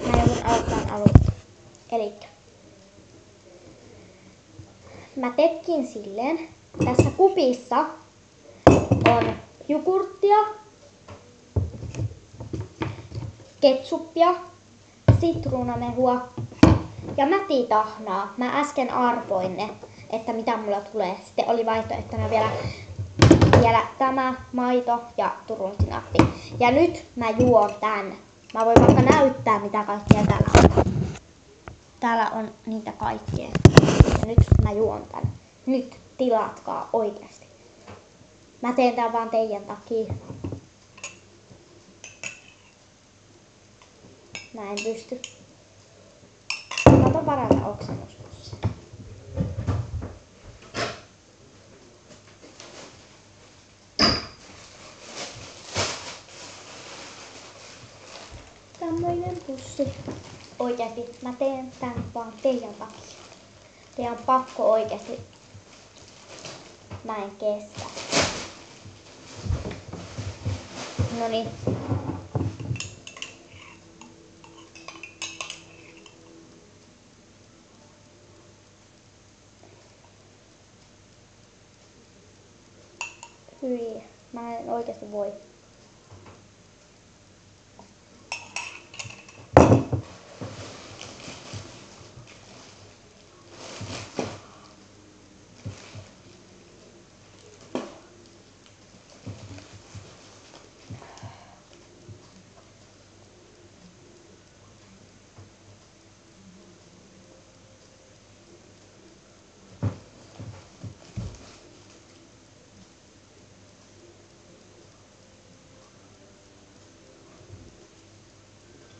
Mä joudun aloittamaan alusta. Elikkä mä tekin silleen, tässä kupissa on jogurttia, ketsuppia, sitruunamehua ja mätitahnaa. Mä äsken arpoin ne, että mitä mulla tulee. Sitten oli vaihtoehtona vielä tämä maito ja Turun sinappi. Ja nyt mä juon tän. Mä voin vaikka näyttää mitä kaikkea täällä on. Täällä on niitä kaikkea. Ja nyt mä juon tän. Nyt tilatkaa oikeasti. Mä teen tän vaan teidän takia. Mä en pysty. Mä otan parasta oksennuspussia. Tämmöinen pussi. Oikeesti mä teen tän vaan teidän takia. Teidän on pakko oikeesti. Mä en kestä. Noniin. Hyi, mä en oikeesti voi.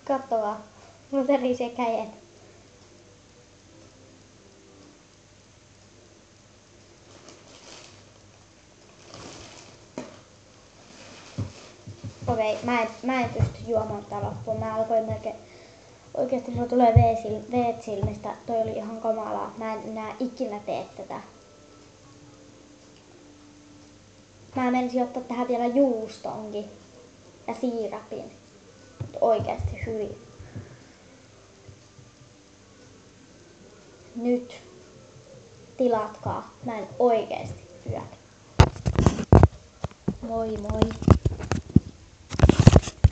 Katsokaa, mulla tärisee kädet. Okei, mä en pysty juomaan tää loppuun. Mä alkoin melkein. Oikeesti mulla tulee veet silmistä. Toi oli ihan kamalaa. Mä en enää ikinä tee tätä. Mä menisin ottaa tähän vielä juustonkin. Ja siirapin. Mut oikeesti hyvin. Nyt tilatkaa. Mä en oikeesti syödä. Moi moi.